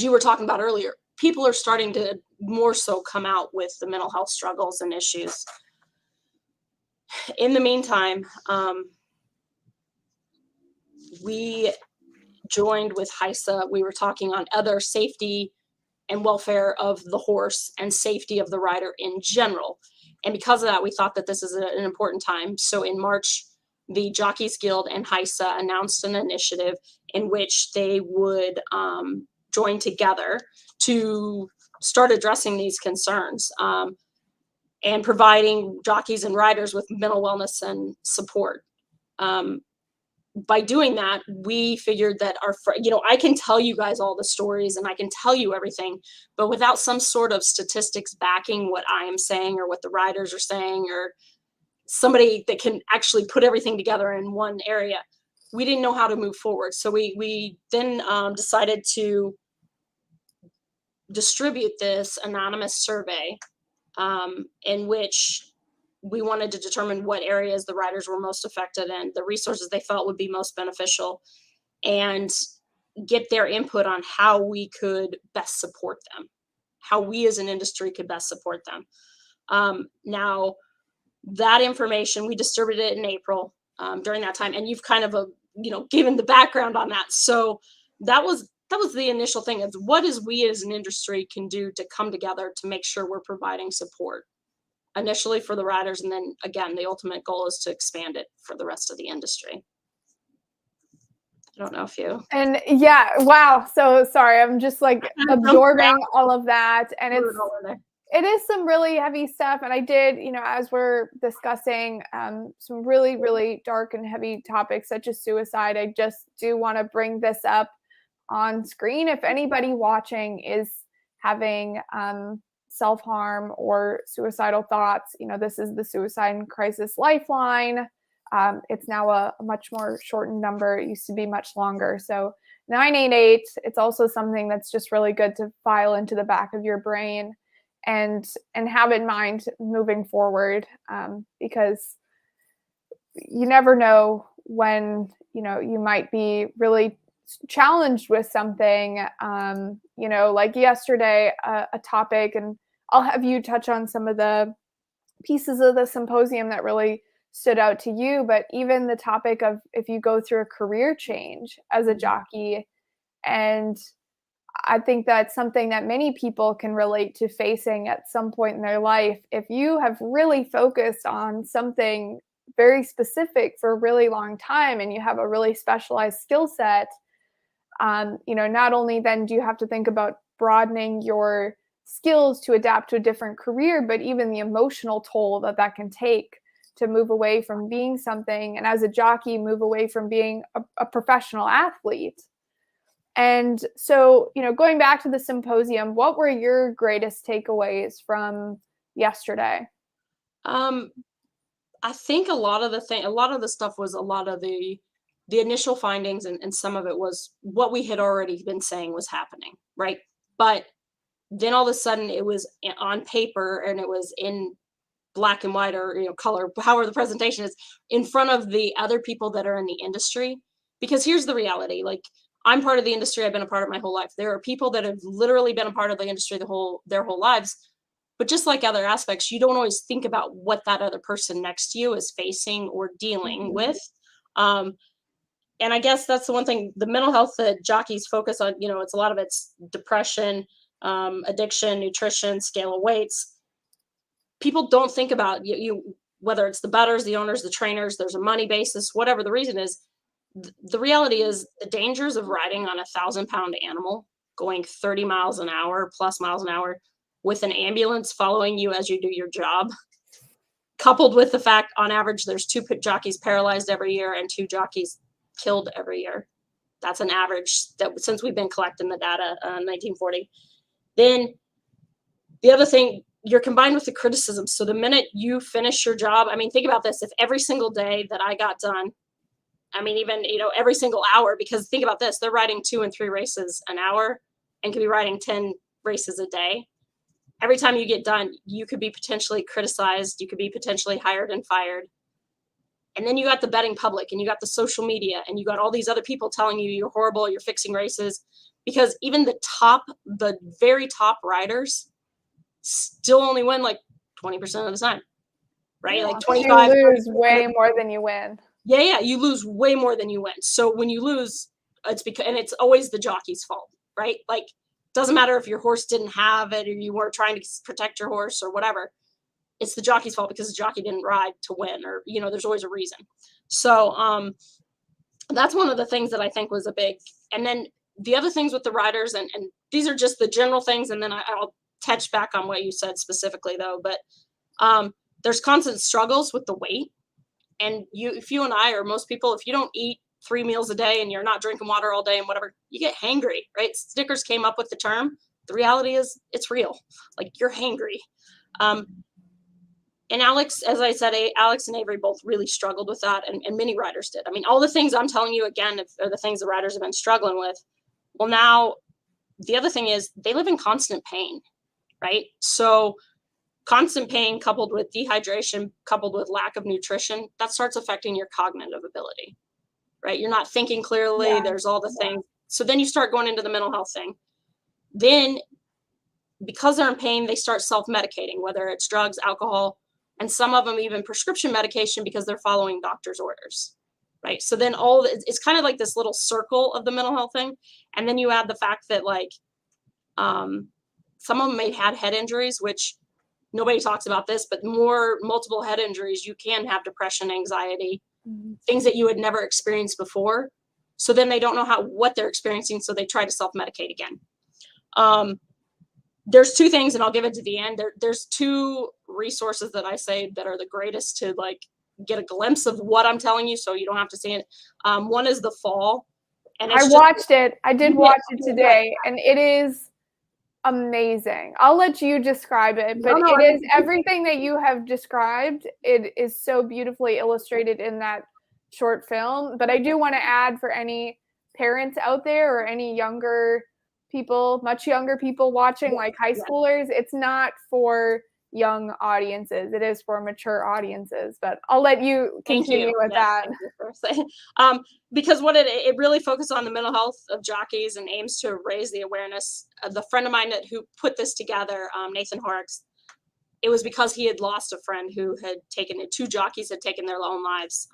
you were talking about earlier, people are starting to more so come out with the mental health struggles and issues. In the meantime, we joined with HISA. We were talking on other safety and welfare of the horse and safety of the rider in general. And because of that, we thought that this is an important time. So in March, the Jockeys Guild and HISA announced an initiative in which they would join together to start addressing these concerns and providing jockeys and riders with mental wellness and support. By doing that, we figured that I can tell you guys all the stories and I can tell you everything, but without some sort of statistics backing what I am saying or what the riders are saying or somebody that can actually put everything together in one area, we didn't know how to move forward. So we then decided to distribute this anonymous survey in which we wanted to determine what areas the riders were most affected and the resources they felt would be most beneficial and get their input on how we could best support them, how we as an industry could best support them. Now, that information, we distributed it in April during that time, and you've kind of given the background on that. So that was the initial thing. Is what is we as an industry can do to come together to make sure we're providing support initially for the riders, and then again, the ultimate goal is to expand it for the rest of the industry. I don't know if you. And yeah, wow. So sorry, I'm just like absorbing all of that, and it is some really heavy stuff. And I did, as we're discussing some really, really dark and heavy topics such as suicide, I just do want to bring this up on screen. If anybody watching is having self-harm or suicidal thoughts, this is the Suicide and Crisis Lifeline. It's now a much more shortened number. It used to be much longer. So 988, it's also something that's just really good to file into the back of your brain and have in mind moving forward, because you never know when, you might be really challenged with something, like yesterday, a topic, and I'll have you touch on some of the pieces of the symposium that really stood out to you, but even the topic of if you go through a career change as a jockey, and I think that's something that many people can relate to facing at some point in their life. If you have really focused on something very specific for a really long time and you have a really specialized skill set, not only then do you have to think about broadening your skills to adapt to a different career, but even the emotional toll that can take to move away from being something, and as a jockey, move away from being a professional athlete. And so, going back to the symposium, what were your greatest takeaways from yesterday? I think a lot of the stuff was a lot of the initial findings, and some of it was what we had already been saying was happening, right? But then all of a sudden it was on paper and it was in black and white or color, however the presentation is, in front of the other people that are in the industry. Because here's the reality, like, I'm part of the industry. I've been a part of my whole life. There are people that have literally been a part of the industry their whole lives. But just like other aspects, you don't always think about what that other person next to you is facing or dealing with. And I guess that's the one thing, the mental health that jockeys focus on, it's a lot of it's depression, addiction, nutrition, scale of weights. People don't think about whether it's the bettors, the owners, the trainers, there's a money basis, whatever the reason is. The reality is the dangers of riding on 1,000-pound animal going 30 miles an hour plus miles an hour with an ambulance following you as you do your job, coupled with the fact on average there's 2 jockeys paralyzed every year and 2 jockeys killed every year. That's an average that since we've been collecting the data, 1940. Then the other thing, you're combined with the criticism. So the minute you finish your job, I mean, think about this. If every single day that I got done, I mean, even, every single hour, because think about this, they're riding 2 and 3 races an hour and could be riding 10 races a day. Every time you get done, you could be potentially criticized. You could be potentially hired and fired. And then you got the betting public and you got the social media and you got all these other people telling you you're horrible, you're fixing races, because even the very top riders still only win like 20% of the time, right? Yeah, like 25. You lose way more than you win. Yeah, you lose way more than you win. So when you lose, it's because, and it's always the jockey's fault, right? Like, doesn't matter if your horse didn't have it or you were trying to protect your horse or whatever. It's the jockey's fault because the jockey didn't ride to win, or, there's always a reason. So that's one of the things that I think was a big, and then the other things with the riders, and these are just the general things. And then I'll touch back on what you said specifically though, but there's constant struggles with the weight. And if you and I, or most people, if you don't eat 3 meals a day and you're not drinking water all day and whatever, you get hangry, right? Stickers came up with the term. The reality is it's real. Like, you're hangry. And Alex, as I said, Alex and Avery both really struggled with that, and many riders did. I mean, all the things I'm telling you, again, are the things the riders have been struggling with. Well, now, the other thing is they live in constant pain, right? So constant pain coupled with dehydration, coupled with lack of nutrition, that starts affecting your cognitive ability, right? You're not thinking clearly. Yeah. There's all the things. So then you start going into the mental health thing. Then, because they're in pain, they start self-medicating, whether it's drugs, alcohol, and some of them even prescription medication because they're following doctor's orders, right? So then it's kind of like this little circle of the mental health thing. And then you add the fact that, like, some of them may have had head injuries, which nobody talks about this, but multiple head injuries, you can have depression, anxiety, things that you had never experienced before. So then they don't know what they're experiencing, so they try to self-medicate again. There's 2 things, and I'll give it to the end. There's 2 resources that I say that are the greatest to, like, get a glimpse of what I'm telling you, so you don't have to see it. One is The Fall. And I watched it. I did watch it today, and it is amazing. I'll let you describe it, but it is everything that you have described. It is so beautifully illustrated in that short film. But I do want to add, for any parents out there or any younger people, much younger people watching, like high schoolers, it's not for young audiences. It is for mature audiences. But I'll let you continue with that. Because what it really focuses on the mental health of jockeys and aims to raise the awareness. The friend of mine who put this together, Nathan Horrocks, it was because he had lost a friend who had taken it. 2 jockeys had taken their own lives.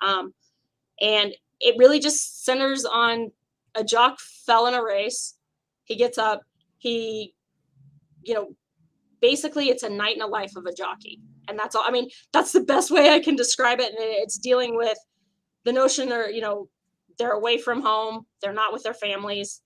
And it really just centers on a jock fell in a race. He gets up, basically it's a night in the life of a jockey. And that's all. I mean, that's the best way I can describe it. And it's dealing with the notion they're away from home. They're not with their families.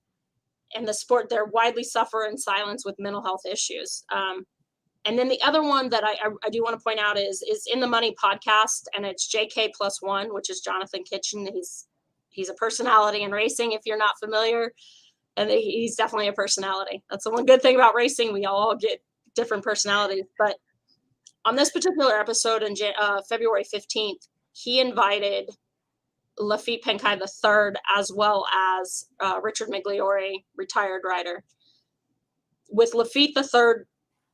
And the sport, they're widely suffer in silence with mental health issues. And then the other one that I do want to point out is In the Money podcast. And it's JK+1, which is Jonathan Kitchen. He's a personality in racing, if you're not familiar. And he's definitely a personality. That's the one good thing about racing. We all get different personalities. But on this particular episode on February 15th, he invited Lafitte Penkai III, as well as Richard Migliore, retired rider. With Lafitte III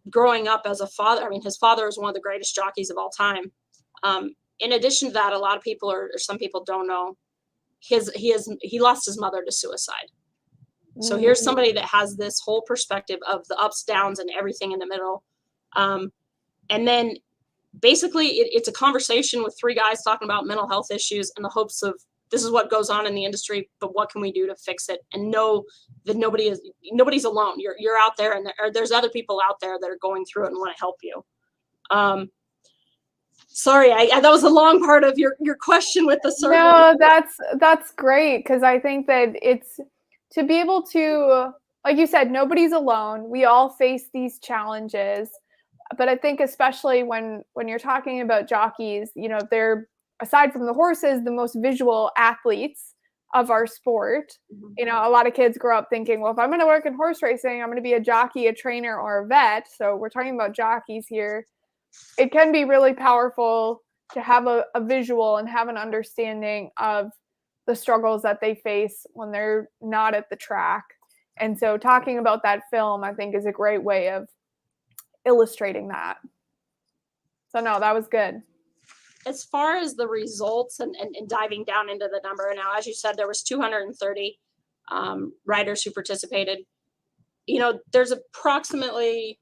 growing up as a father, I mean, his father is one of the greatest jockeys of all time. In addition to that, a lot of people, or some people don't know, he lost his mother to suicide. So here's somebody that has this whole perspective of the ups, downs, and everything in the middle. And then basically it's a conversation with three guys talking about mental health issues in the hopes of, this is what goes on in the industry, but what can we do to fix it? And know that nobody's alone. You're out there, and there's other people out there that are going through it and want to help you. Sorry, that was a long part of your question with the survey. No, that's great, because I think that it's to be able to, like you said, nobody's alone. We all face these challenges, but I think especially when you're talking about jockeys, they're, aside from the horses, the most visual athletes of our sport. Mm-hmm. A lot of kids grow up thinking, well, if I'm going to work in horse racing, I'm going to be a jockey, a trainer, or a vet. So we're talking about jockeys here. It can be really powerful to have a visual and have an understanding of the struggles that they face when they're not at the track. And so talking about that film, I think, is a great way of illustrating that. So no, that was good. As far as the results and diving down into the number, now, as you said, there was 230 riders who participated. There's approximately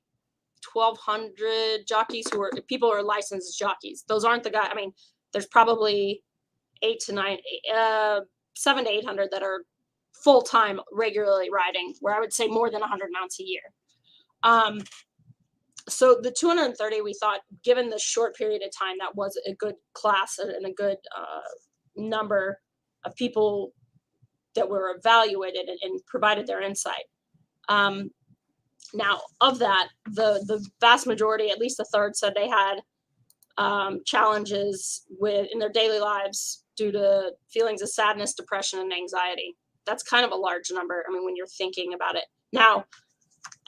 1,200 jockeys people who are licensed jockeys. Those aren't the guys. I mean, there's probably 700 to 800 that are full-time regularly riding, where I would say more than 100 mounts a year. So the 230, we thought, given the short period of time, that was a good class and a good number of people that were evaluated and provided their insight. Now, of that, the vast majority, at least a third, said they had challenges in their daily lives due to feelings of sadness, depression, and anxiety. That's kind of a large number, I mean, when you're thinking about it. Now,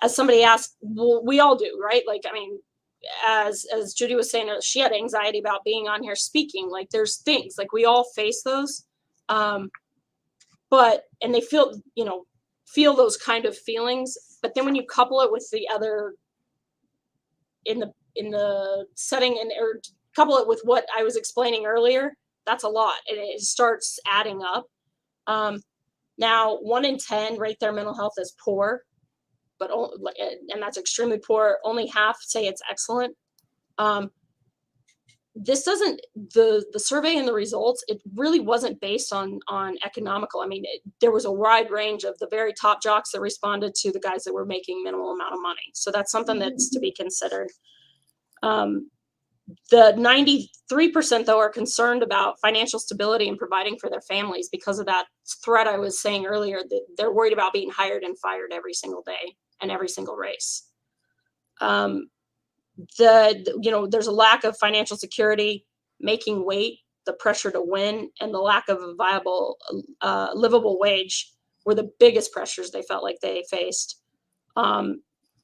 as somebody asked, well, we all do, right? Like, I mean, as Judy was saying, she had anxiety about being on here speaking. Like, there's things, like, we all face those. And they feel those kind of feelings. But then when you couple it with the other in the setting or couple it with what I was explaining earlier, that's a lot. And it starts adding up. Now, 1 in 10 rate their mental health as poor. And that's extremely poor. Only half say it's excellent. This doesn't, the survey and the results, it really wasn't based on economical. I mean, there was a wide range of the very top jocks that responded to the guys that were making minimal amount of money. So that's something that's to be considered. The 93%, though, are concerned about financial stability and providing for their families because of that threat I was saying earlier, that they're worried about being hired and fired every single day and every single race. There's a lack of financial security, making weight, the pressure to win, and the lack of a viable, livable wage were the biggest pressures they felt like they faced.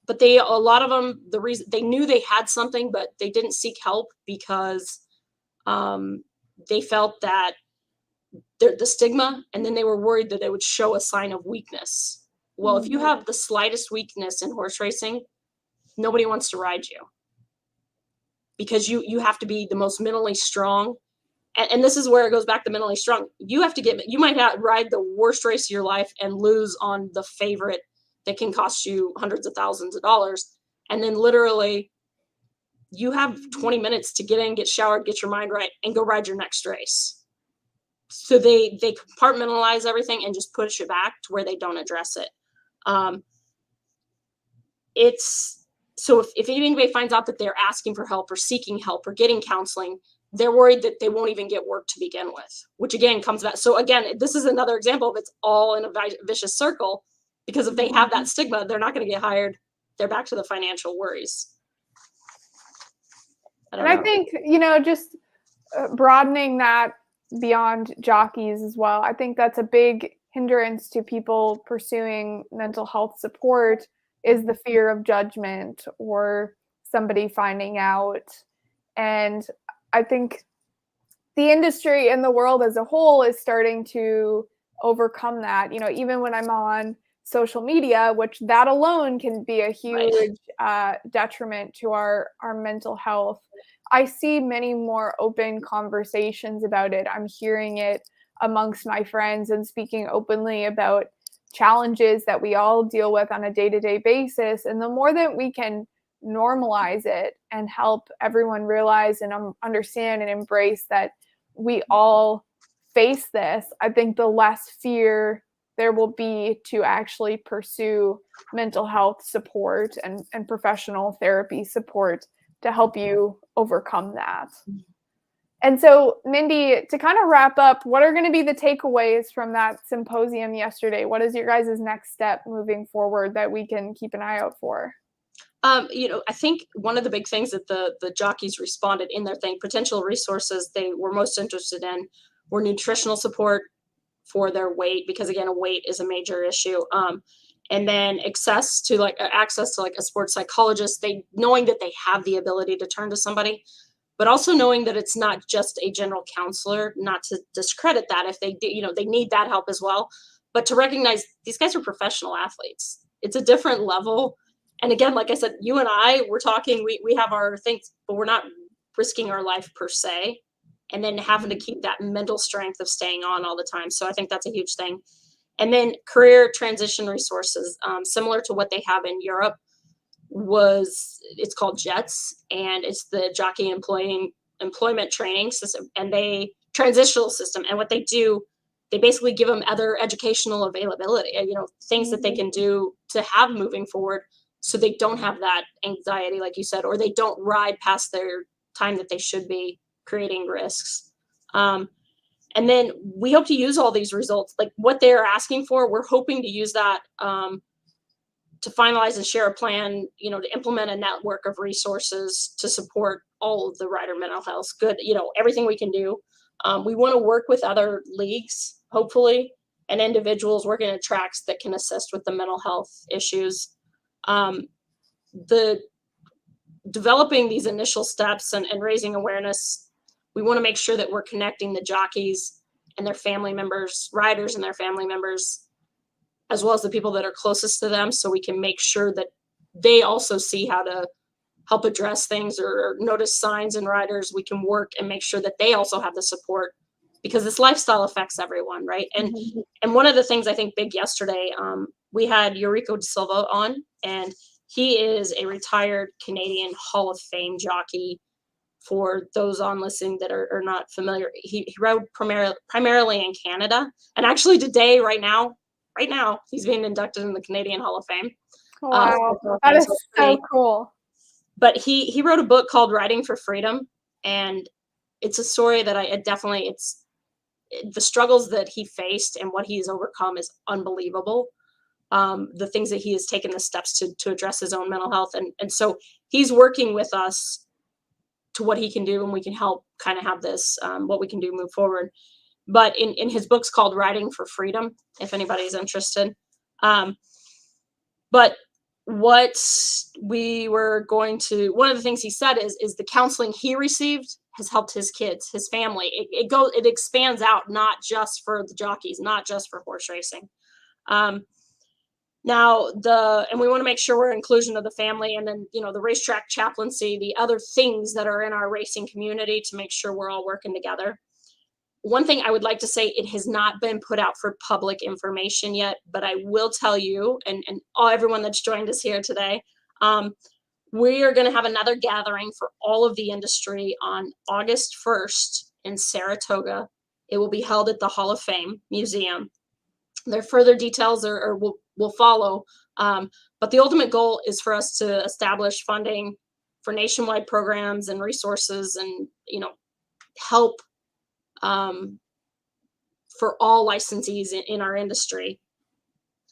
But a lot of them, the reason they knew they had something, but they didn't seek help because they felt that the stigma, and then they were worried that it would show a sign of weakness. Well, if you have the slightest weakness in horse racing, nobody wants to ride you because you have to be the most mentally strong. And this is where it goes back to mentally strong. You might ride the worst race of your life and lose on the favorite that can cost you hundreds of thousands of dollars. And then literally you have 20 minutes to get in, get showered, get your mind right, and go ride your next race. So they compartmentalize everything and just push it back to where they don't address it. So if anybody finds out that they're asking for help or seeking help or getting counseling, they're worried that they won't even get work to begin with, which again comes back. So again, this is another example of it's all in a vicious circle, because if they have that stigma, they're not going to get hired. They're back to the financial worries. I think, just broadening that beyond jockeys as well, I think that's a big hindrance to people pursuing mental health support, is the fear of judgment or somebody finding out. And I think the industry and the world as a whole is starting to overcome that. Even when I'm on social media, which that alone can be a huge detriment to our mental health, I see many more open conversations about it. I'm hearing it amongst my friends and speaking openly about challenges that we all deal with on a day-to-day basis. And the more that we can normalize it and help everyone realize and understand and embrace that we all face this, I think the less fear there will be to actually pursue mental health support and professional therapy support to help you overcome that. And so, Mindy, to kind of wrap up, what are going to be the takeaways from that symposium yesterday? What is your guys' next step moving forward that we can keep an eye out for? I think one of the big things that the jockeys responded in their thing, potential resources they were most interested in were nutritional support for their weight, because again, weight is a major issue. And then access to like a sports psychologist, knowing that they have the ability to turn to somebody, but also knowing that it's not just a general counselor, not to discredit that if they do, they need that help as well, but to recognize these guys are professional athletes. It's a different level. And again, like I said, you and I, we're talking, we have our things, but we're not risking our life per se. And then having to keep that mental strength of staying on all the time. So I think that's a huge thing. And then career transition resources, similar to what they have in Europe, it's called JETS, and it's the Jockey Employment Training System, and transitional system. And what they do, they basically give them other educational availability, things that they can do to have moving forward, so they don't have that anxiety, like you said, or they don't ride past their time that they should be, creating risks. And then we hope to use all these results, like what they're asking for. We're hoping to use that to finalize and share a plan, to implement a network of resources to support all of the rider mental health. Good, everything we can do. We want to work with other leagues, hopefully, and individuals working at tracks that can assist with the mental health issues. The developing these initial steps and raising awareness, we want to make sure that we're connecting the jockeys and their family members, riders and their family members, as well as the people that are closest to them, so we can make sure that they also see how to help address things or notice signs in riders. We can work and make sure that they also have the support, because this lifestyle affects everyone, right? And one of the things I think big yesterday, we had Eurico De Silva on, and he is a retired Canadian Hall of Fame jockey. For those on listening that are not familiar, he rode primarily in Canada, and actually today, right now, he's being inducted in the Canadian Hall of Fame. Wow, that is so cool. But he wrote a book called Riding for Freedom, and it's a story that it's the struggles that he faced and what he's overcome is unbelievable. The things that he has taken the steps to address his own mental health. And so he's working with us to what he can do, and we can help kind of have this, what we can do move forward. But in his book's called Riding for Freedom, if anybody's interested. But what we were one of the things he said is the counseling he received has helped his kids, his family. It expands out, not just for the jockeys, not just for horse racing. And we want to make sure we're inclusion of the family, and then, the racetrack chaplaincy, the other things that are in our racing community, to make sure we're all working together. One thing I would like to say, it has not been put out for public information yet, but I will tell you, and everyone that's joined us here today, we are going to have another gathering for all of the industry on August 1st in Saratoga. It will be held at the Hall of Fame Museum. There are further details will follow, but the ultimate goal is for us to establish funding for nationwide programs and resources, and help for all licensees in our industry.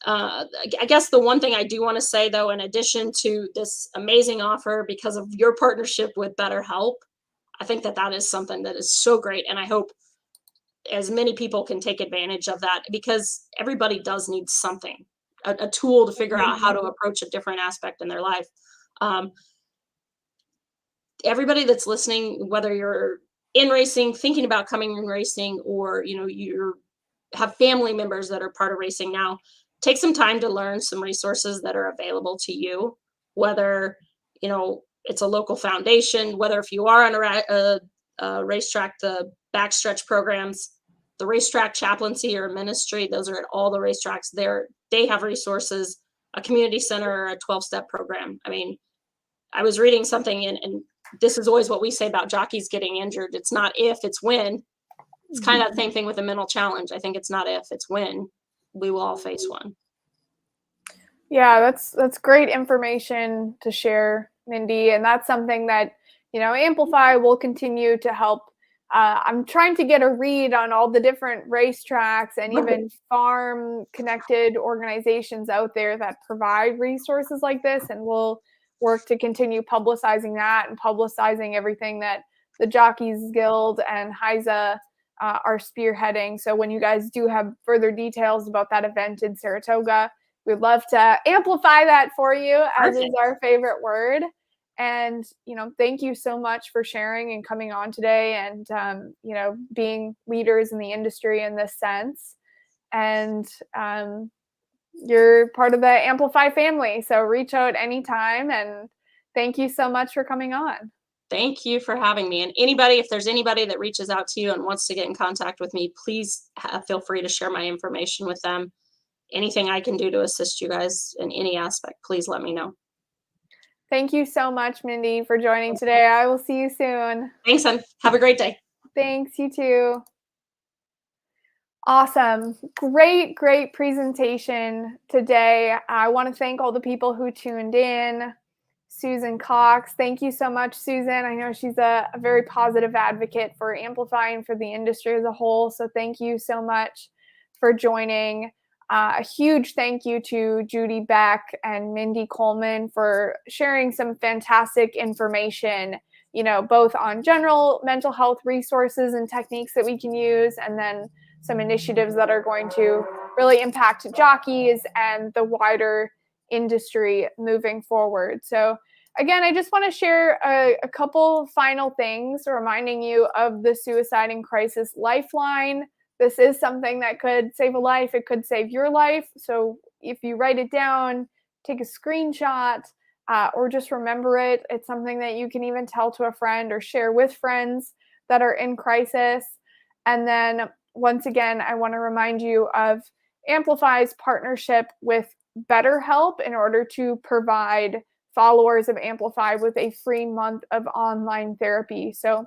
I guess the one thing I do want to say, though, in addition to this amazing offer, because of your partnership with BetterHelp, I think that is something that is so great, and I hope as many people can take advantage of that, because everybody does need something, a tool to figure out how to approach a different aspect in their life. Everybody that's listening, whether you're in racing, thinking about coming in racing, or you have family members that are part of racing now, take some time to learn some resources that are available to you, whether it's a local foundation, whether if you are on a racetrack, the Backstretch programs, the racetrack chaplaincy or ministry, those are at all the racetracks. They have resources, a community center, or a 12-step program. I mean, I was reading something, and this is always what we say about jockeys getting injured. It's not if, it's when. It's kind of the same thing with a mental challenge. I think it's not if, it's when. We will all face one. Yeah, that's great information to share, Mindy. And that's something that, Amplify will continue to help. I'm trying to get a read on all the different racetracks and even farm connected organizations out there that provide resources like this. And we'll work to continue publicizing that and publicizing everything that the Jockeys Guild and HISA are spearheading. So when you guys do have further details about that event in Saratoga, we'd love to amplify that for you, as is our favorite word. And, thank you so much for sharing and coming on today and, being leaders in the industry in this sense. And you're part of the Amplify family. So reach out anytime. And thank you so much for coming on. Thank you for having me. And if there's anybody that reaches out to you and wants to get in contact with me, please feel free to share my information with them. Anything I can do to assist you guys in any aspect, please let me know. Thank you so much, Mindy, for joining today. I will see you soon. Thanks, hon. Have a great day. Thanks, you too. Awesome. Great presentation today. I want to thank all the people who tuned in. Susan Cox, thank you so much, Susan. I know she's a very positive advocate for amplifying for the industry as a whole. So thank you so much for joining. A huge thank you to Judy Beck and Mindy Coleman for sharing some fantastic information, both on general mental health resources and techniques that we can use, and then some initiatives that are going to really impact jockeys and the wider industry moving forward. So again, I just want to share a couple final things, reminding you of the Suicide and Crisis Lifeline. This is something that could save a life. It could save your life. So if you write it down, take a screenshot, or just remember it. It's something that you can even tell to a friend or share with friends that are in crisis. And then once again, I want to remind you of Amplify's partnership with BetterHelp in order to provide followers of Amplify with a free month of online therapy. So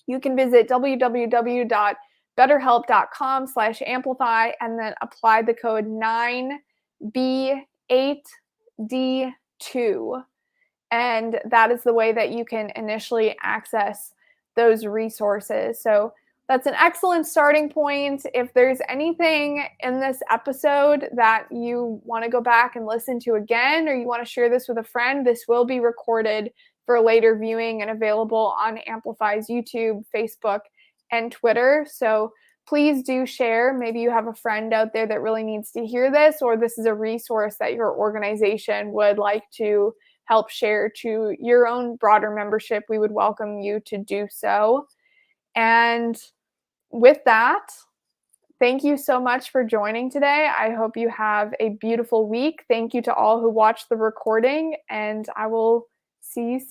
you can visit www.betterhelp.com/amplify and then apply the code 9B8D2. And that is the way that you can initially access those resources. So that's an excellent starting point. If there's anything in this episode that you want to go back and listen to again, or you want to share this with a friend, this will be recorded for later viewing and available on Amplify's YouTube, Facebook, and Twitter. So please do share. Maybe you have a friend out there that really needs to hear this, or this is a resource that your organization would like to help share to your own broader membership. We would welcome you to do so. And with that, thank you so much for joining today. I hope you have a beautiful week. Thank you to all who watched the recording, and I will see you soon.